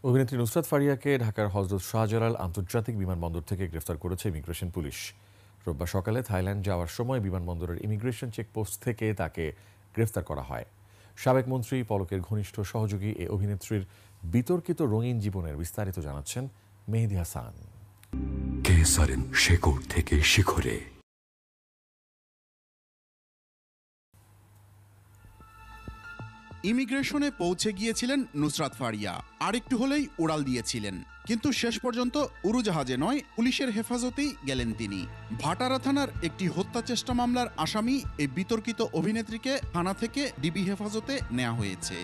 অভিনেত্রী নুসরাত ফারিয়াকে ঢাকার হযরত শাহজালাল আন্তর্জাতিক বিমানবন্দর থেকে গ্রেফতার করেছে ইমিগ্রেশন পুলিশ। রোববার সকালে থাইল্যান্ড যাওয়ার সময় বিমানবন্দরের ইমিগ্রেশন চেকপোস্ট থেকে তাকে গ্রেফতার করা হয়। সাবেক মন্ত্রী পলকের ঘনিষ্ঠ সহযোগী এ অভিনেত্রীর বিতর্কিত রঙিন জীবনের বিস্তারিত জানাচ্ছেন মেহেদী হাসান। কেসারেন শেকড় থেকে শিখরে। ইমিগ্রেশনে পৌঁছে গিয়েছিলেন নুসরাত ফারিয়া, আরেকটু হলেই উড়াল দিয়েছিলেন, কিন্তু শেষ পর্যন্ত উড়োজাহাজে নয় পুলিশের হেফাজতেই গেলেন তিনি। ভাটারা থানার একটি হত্যা চেষ্টা মামলার আসামি এই বিতর্কিত অভিনেত্রীকে থানা থেকে ডিবি হেফাজতে নেওয়া হয়েছে।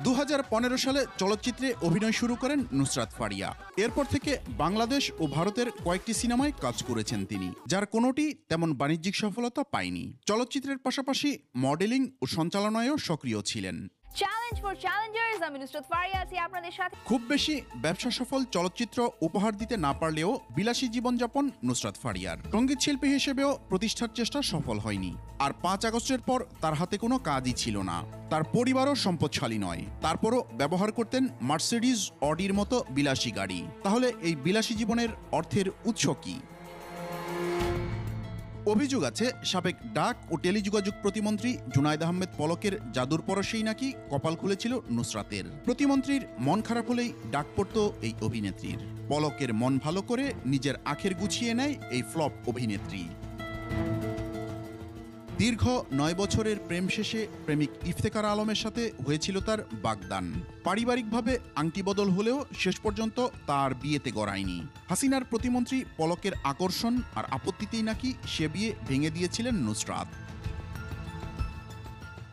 2015 সালে চলচ্চিত্রে অভিনয় শুরু করেন নুসরাত ফারিয়া। এরপর থেকে বাংলাদেশ ও ভারতের কয়েকটি সিনেমায় কাজ করেছেন তিনি, যার কোনোটি তেমন বাণিজ্যিক সফলতা পায়নি। চলচ্চিত্রের পাশাপাশি মডেলিং ও সঞ্চালনায়ও সক্রিয় ছিলেন। চ্যালেঞ্জ ফর চ্যালেঞ্জার্স, আমি নুসরাত ফারিয়া আছি আপনাদের সাথে। খুব বেশি ব্যবসা সফল চলচ্চিত্র উপহার দিতে না পারলেও বিলাসী জীবনযাপন নুসরাত ফারিয়ার। সঙ্গীত শিল্পী হিসেবেও প্রতিষ্ঠার চেষ্টা সফল হয়নি। আর 5 আগস্টের পর তার হাতে কোনো কাজই ছিল না। তার পরিবারও সম্পদশালী নয়, তারপরও ব্যবহার করতেন মার্সিডিজ, অডির মতো বিলাসী গাড়ি। তাহলে এই বিলাসী জীবনের অর্থের উৎস কি? অভিযোগ আছে সাবেক ডাক ও টেলিযোগাযোগ প্রতিমন্ত্রী জুনায়েদ আহমেদ পলকের জাদুর পরশেই নাকি কপাল খুলেছিল নুসরাতের। প্রতিমন্ত্রীর মন খারাপ হলেই ডাক পড়ত এই অভিনেত্রীর। পলকের মন ভালো করে নিজের আখের গুছিয়ে নেয় এই ফ্লপ অভিনেত্রী। দীর্ঘ 9 বছরের প্রেম শেষে প্রেমিক ইফতেখার আলমের সাথে হয়েছিল তার বাগদান। পারিবারিকভাবে আংটি বদল হলেও শেষ পর্যন্ত তার বিয়েতে গড়ায়নি। হাসিনার প্রতিমন্ত্রী পলকের আকর্ষণ আর আপত্তিতেই নাকি সে বিয়ে ভেঙে দিয়েছিলেন নুসরাত।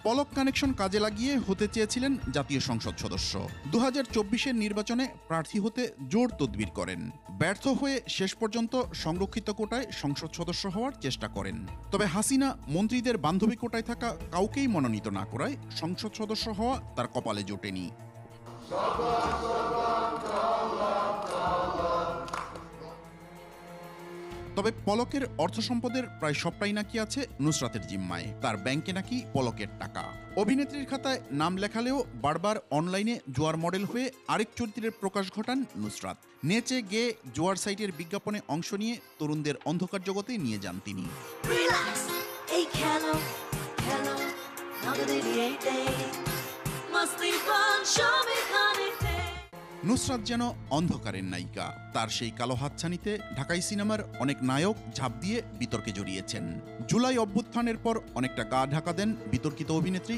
পলক কানেকশন কাজে লাগিয়ে হতে চেয়েছিলেন জাতীয় সংসদ সদস্য। 2024-এর নির্বাচনে প্রার্থী হতে জোর তদবির করেন। ব্যর্থ হয়ে শেষ পর্যন্ত সংরক্ষিত কোটায় সংসদ সদস্য হওয়ার চেষ্টা করেন। তবে হাসিনা মন্ত্রীদের বান্ধবী কোটায় থাকা কাউকেই মনোনীত না করায় সংসদ সদস্য হওয়া তার কপালে জোটেনি। তবে পলকের অর্থ সম্পদের প্রায় সবটাই নাকি আছে নুসরাতের জিম্মায়। তার ব্যাংকে নাকি পলকের টাকা। অভিনেত্রীর খাতায় নাম লেখালেও বারবার অনলাইনে জুয়ার মডেল হয়ে আরেক চরিত্রের প্রকাশ ঘটান নুসরাত। নেচে গেয়ে জুয়ার সাইটের বিজ্ঞাপনে অংশ নিয়ে তরুণদের অন্ধকার জগতে নিয়ে যান তিনি। নুসরাত যেন অন্ধকারের নায়িকা। তার সেই কালো হাতছানিতে ঢাকাই সিনেমার অনেক নায়ক ঝাঁপ দিয়ে বিতর্কে জড়িয়েছেন। জুলাই অভ্যুত্থানের পর অনেকটা গা ঢাকা দেন বিতর্কিত অভিনেত্রী